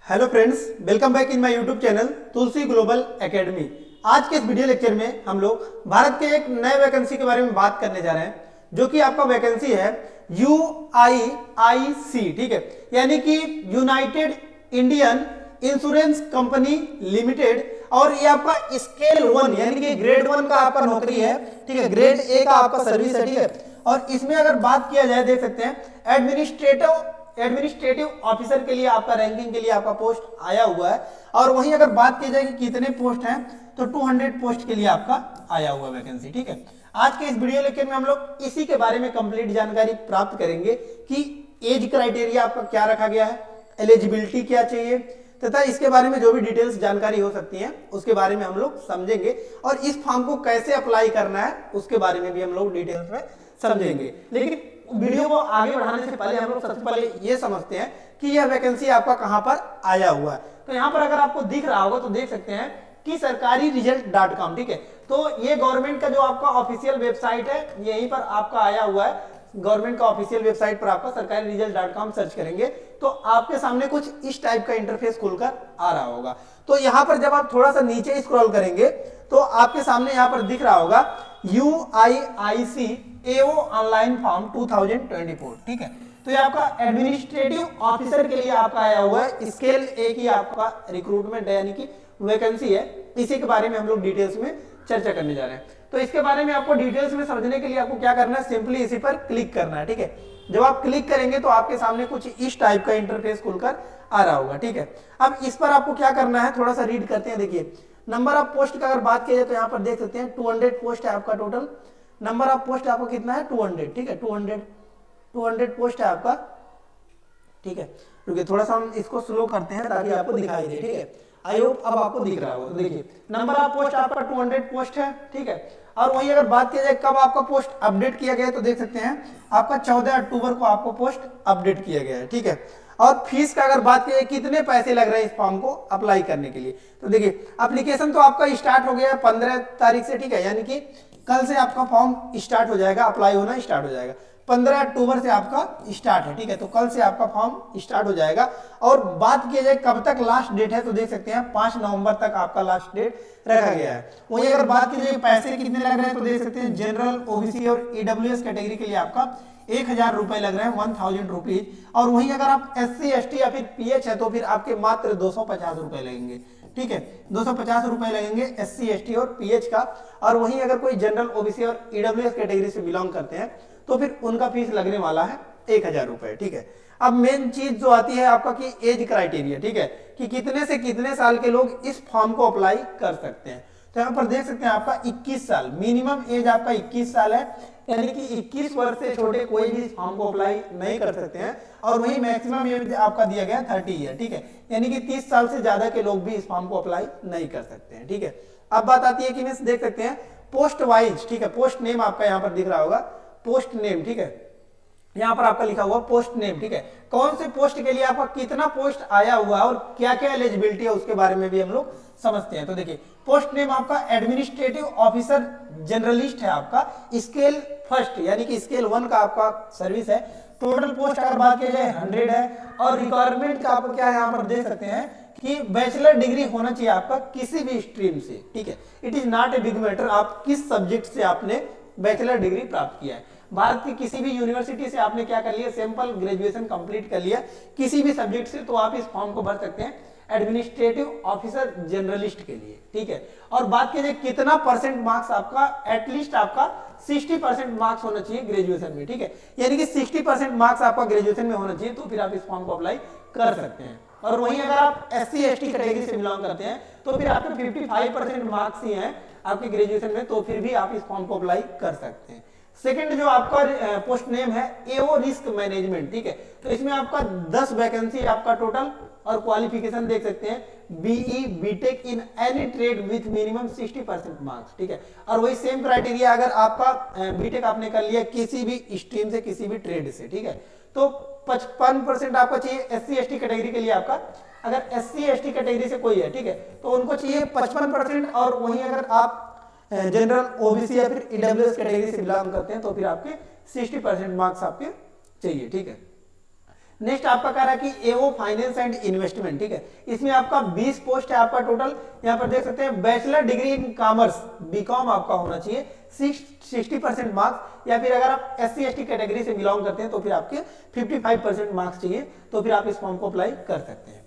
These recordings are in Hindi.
Hello friends, welcome back in my YouTube channel Tulsi global academy. आज के इस वीडियो लेक्चर में हम लोग भारत के एक नए वैकेंसी के बारे में बात करने जा रहे हैं, जो कि आपका वैकेंसी है UIIC, ठीक है, यानी कि United Indian insurance company limited. और ये आपका स्केल 1 यानी कि ग्रेड 1 का आपका नौकरी है, ठीक है, ग्रेड A का आपका सर्विस है, ठीक है। और इसमें अगर बात किया जाए, देख सकते हैं एडमिनिस्ट्रेटिव ऑफिसर के लिए आपका रैंकिंग के लिए आपका पोस्ट आया हुआ है। और वहीं अगर बात की जाए कि कितने पोस्ट हैं, तो 200 पोस्ट के लिए आपका आया हुआ वैकेंसी, ठीक है। आज के इस वीडियो लेक्चर में हम लोग इसी के बारे में कंप्लीट जानकारी प्राप्त करेंगे कि एज क्राइटेरिया आपका क्या रखा गया है, एलिजिबिलिटी क्या चाहिए, तथा इसके बारे में जो भी डिटेल्स जानकारी हो सकती है उसके बारे में हम लोग समझेंगे। और इस फॉर्म को कैसे अप्लाई करना है उसके बारे में भी हम लोग डिटेल्स में समझेंगे। लेकिन वीडियो को आगे बढ़ाने से पहले हम लोग सबसे पहले ये समझते हैं कि यह वैकेंसी आपका कहां पर आया हुआ है। तो यहां पर अगर आपको दिख रहा होगा तो देख सकते हैं कि सरकारी रिजल्ट.com, ठीक है। तो ये गवर्नमेंट का जो आपका ऑफिशियल वेबसाइट है, यहीं पर आपका आया हुआ है। गवर्नमेंट का ऑफिशियल वेबसाइट पर आपका सरकारी रिजल्ट.com सर्च करेंगे तो आपके सामने कुछ इस टाइप का इंटरफेस खुलकर आ रहा होगा। तो यहां पर जब आप थोड़ा सा नीचे स्क्रॉल करेंगे तो आपके सामने यहां पर दिख रहा होगा UIIC AO ऑनलाइन फॉर्म 2024, ठीक है। तो ये आपका एडमिनिस्ट्रेटिव ऑफिसर के लिए आपका आया हुआ है, स्केल A की आपका रिक्रूटमेंट है, यानी कि वैकेंसी है। इसी के बारे में हम लोग डिटेल्स में चर्चा करने जा रहे हैं। तो इसके बारे में आपको डिटेल्स में समझने के लिए आपको क्या करना है, सिंपली इसी पर क्लिक करना है, ठीक है। जब आप क्लिक करेंगे तो आपके सामने कुछ इस टाइप का इंटरफेस खुलकर आ रहा होगा, ठीक है। अब इस पर आपको क्या करना है, थोड़ा सा रीड करते हैं। देखिए, नंबर ऑफ पोस्ट का अगर बात की जाए तो यहाँ पर देख सकते हैं 200 पोस्ट है आपका टोटल। नंबर ऑफ पोस्ट आपको कितना है, 200, ठीक है। 200 पोस्ट है आपका, ठीक है। रुकिए थोड़ा सा हम इसको स्लो करते हैं ताकि आपको दिखाई दे, ठीक है। आई होप अब आपको दिख रहा होगा। तो देखिए, नंबर ऑफ पोस्ट आपका 200 पोस्ट है, ठीक है। और वहीं अगर बात की जाए कब आपका पोस्ट अपडेट किया गया है, तो देख सकते हैं आपका 14 अक्टूबर को आपको पोस्ट अपडेट किया गया है, ठीक है। और फीस का अगर बात की जाए कितने पैसे लग रहे हैं इस फॉर्म को अप्लाई करने के लिए, तो देखिए एप्लीकेशन तो आपका स्टार्ट हो गया है 15 तारीख से, ठीक है। यानी कि कल से आपका फॉर्म स्टार्ट हो जाएगा, अप्लाई होना स्टार्ट हो जाएगा। 15 अक्टूबर से आपका स्टार्ट है, ठीक है। तो कल से आपका फॉर्म स्टार्ट हो जाएगा। और बात की जाए कब तक लास्ट डेट है, तो देख सकते हैं 5 नवंबर तक आपका लास्ट डेट रखा गया है। वहीं अगर बात की जाए पैसे कितने लग रहे हैं, तो देख सकते हैं जनरल, OBC और EWS कैटेगरी के लिए आपका 1000 रुपए लग रहे हैं, 1000 रुपीज। और वहीं अगर आप SC ST या फिर PH है तो फिर आपके मात्र 250 रुपए लगेंगे, ठीक है। 250 रुपए लगेंगे SC ST और PH का। और वहीं अगर कोई जनरल, OBC और EWS कैटेगरी से बिलोंग करते हैं तो फिर उनका फीस लगने वाला है 1000 रुपए, ठीक है। अब मेन चीज जो आती है आपका कि एज क्राइटेरिया, ठीक है, कि कितने से कितने साल के लोग इस फॉर्म को अप्लाई कर सकते हैं। तो यहाँ पर देख सकते हैं आपका 21 साल, मिनिमम एज आपका 21 साल है, यानी कि 21 वर्ष से छोटे कोई भी इस फॉर्म को अप्लाई नहीं कर सकते हैं। और वही मैक्सिमम एज आपका दिया गया 30 ईयर, ठीक है, यानी कि 30 साल से ज्यादा के लोग भी इस फॉर्म को अप्लाई नहीं कर सकते हैं, ठीक है। अब बात आती है कि मिस देख सकते हैं पोस्ट वाइज, ठीक है, पोस्ट नेम आपका यहाँ पर दिख रहा होगा, पोस्ट नेम, ठीक है। यहां पर आपका लिखा हुआ पोस्ट नेम, ठीक है, कौन से पोस्ट के लिए आपका कितना पोस्ट आया हुआ है और क्या क्या एलिजिबिलिटी है उसके बारे में भी हम लोग समझते हैं। तो देखिए, पोस्ट नेम आपका एडमिनिस्ट्रेटिव ऑफिसर जनरलिस्ट है आपका, स्केल फर्स्ट यानी कि स्केल 1 का आपका सर्विस है। टोटल पोस्ट अगर बात की जाए 100 है। और रिक्वायरमेंट का आपको क्या है, यहाँ पर देख सकते हैं कि बैचलर डिग्री होना चाहिए आपका किसी भी स्ट्रीम से, ठीक है। It is not a big matter आप किस सब्जेक्ट से आपने बैचलर डिग्री प्राप्त किया है। भारत की किसी भी यूनिवर्सिटी से आपने क्या कर लिया, सिंपल ग्रेजुएशन कंप्लीट कर लिया किसी भी सब्जेक्ट से, तो आप इस फॉर्म को भर सकते हैं एडमिनिस्ट्रेटिव ऑफिसर जनरलिस्ट के लिए, ठीक है। और बात की जाए कितना परसेंट मार्क्स आपका, एटलीस्ट आपका 60% मार्क्स होना चाहिए ग्रेजुएशन में, ठीक है, यानी कि 60% मार्क्स आपका ग्रेजुएशन में होना चाहिए, तो फिर आप इस फॉर्म को अप्लाई कर सकते हैं। और वहीं अगर आप SC ST कैटेगरी से बिलोंग करते हैं तो फिर आपके 55% मार्क्स ही हैं आपके ग्रेजुएशन में, तो फिर भी आप इस फॉर्म को अप्लाई कर सकते हैं। सेकंड जो आपका पोस्ट नेम है AO रिस्क मैनेजमेंट, ठीक है। तो इसमें आपका 10 वैकेंसी आपका टोटल। और क्वालिफिकेशन देख सकते हैं BE BTech in any trade with minimum 60% marks, ठीक है। और वही सेम क्राइटेरिया अगर आपका BTech आपने कर लिया किसी भी स्ट्रीम से किसी भी ट्रेड से, ठीक है, तो 55% आपका चाहिए SC ST कैटेगरी के लिए आपका। अगर SC ST कैटेगरी से कोई है, ठीक है, तो उनको चाहिए 55%। और वहीं अगर आप जनरल, OBC या फिर EWS कैटेगरी से बिलोंग करते हैं तो फिर आपके 60% मार्क्स आपके चाहिए, ठीक है। नेक्स्ट आपका कह रहा है कि एओ फाइनेंस एंड इन्वेस्टमेंट, ठीक है, इसमें आपका 20 पोस्ट है आपका टोटल। यहाँ पर देख सकते हैं bachelor degree in commerce BCom आपका होना चाहिए, 60% मार्क्स, या फिर अगर आप SC/ST कैटेगरी से बिलोंग करते हैं तो फिर आपके 55% मार्क्स चाहिए, तो फिर आप इस फॉर्म को अप्लाई कर सकते हैं।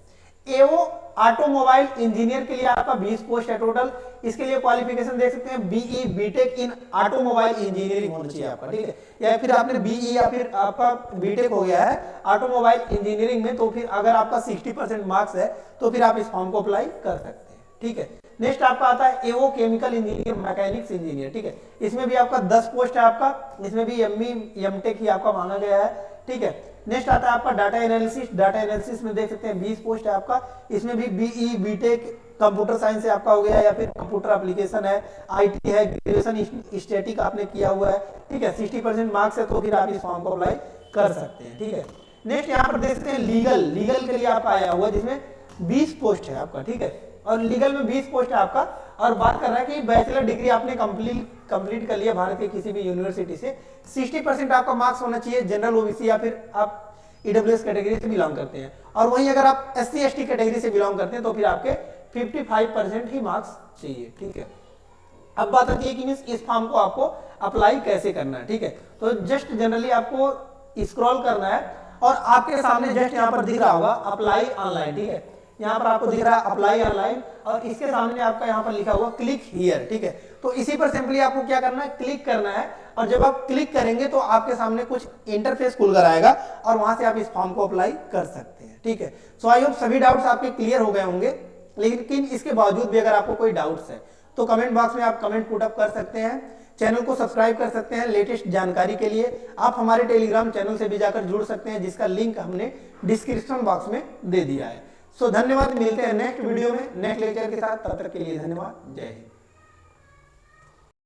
एओ ऑटोमोबाइल इंजीनियर के लिए आपका 20 पोस्ट है टोटल। इसके लिए क्वालिफिकेशन देख सकते हैं BE BTech in automobile engineering होना चाहिए आपका, ठीक है, या फिर आपने BE या फिर आपका बीटेक हो गया है ऑटोमोबाइल इंजीनियरिंग में, तो फिर अगर आपका 60% मार्क्स है तो फिर आप इस फॉर्म को अप्लाई कर सकते हैं, ठीक है। नेक्स्ट आपका आता है एओ केमिकल इंजीनियर मैकेनिक्स इंजीनियर, ठीक है, इसमें भी आपका 10 पोस्ट है आपका, इसमें भी ME MTech ही आपका मांगा गया है, ठीक है। नेक्स्ट आता है आपका डाटा एनालिसिस, डाटा एनालिसिस में देख सकते हैं 20 पोस्ट है आपका, इसमें भी BE बीटेक कंप्यूटर साइंस से आपका हो गया है, या फिर कंप्यूटर एप्लीकेशन है, IT है, ग्रेजुएशन स्टैटिक आपने किया हुआ है, ठीक है, 60% मार्क्स है, तो फिर आप इस फॉर्म को अप्लाई कर सकते हैं, ठीक है। नेक्स्ट यहाँ पर देख सकते हैं लीगल के लिए आपका आया हुआ जिसमें 20 पोस्ट है आपका, ठीक है, और लीगल में 20 पोस्ट है आपका, और बात कर रहा है कि बैचलर डिग्री आपने कंप्लीट कर लिया भारत के किसी भी यूनिवर्सिटी से, 60% आपका मार्क्स होना चाहिए, जनरल OBC या फिर आप EWS कैटेगरी से बिलोंग करते हैं, और वहीं अगर आप SC/ST कैटेगरी से बिलोंग करते हैं तो फिर आपके 55% ही मार्क्स चाहिए, ठीक है। अब बात आती है कि इस फॉर्म को आपको अप्लाई कैसे करना है, ठीक है, तो जस्ट जनरली आपको स्क्रॉल करना है और आपके सामने जस्ट यहाँ पर दिख रहा होगा अप्लाई ऑनलाइन, ठीक है, यहाँ पर आपको दिख रहा है अप्लाई ऑनलाइन, और इसके सामने आपका यहाँ पर लिखा हुआ क्लिक हियर, ठीक है, तो इसी पर सिंपली आपको क्या करना है, क्लिक करना है, और जब आप क्लिक करेंगे तो आपके सामने कुछ इंटरफेस खुलकर आएगा और वहां से आप इस फॉर्म को अप्लाई कर सकते हैं, ठीक है। सो आई होप सभी डाउट्स आपके क्लियर हो गए होंगे, लेकिन इसके बावजूद भी अगर आपको कोई डाउट्स है तो कमेंट बॉक्स में आप कमेंट पुट अप कर सकते हैं, चैनल को सब्सक्राइब कर सकते हैं लेटेस्ट जानकारी के लिए। आप हमारे टेलीग्राम चैनल से भी जाकर जुड़ सकते हैं, जिसका लिंक हमने डिस्क्रिप्शन बॉक्स में दे दिया है। सो धन्यवाद, मिलते हैं नेक्स्ट वीडियो में नेक्स्ट लेक्चर के साथ, तब तक के लिए धन्यवाद, जय हिंद।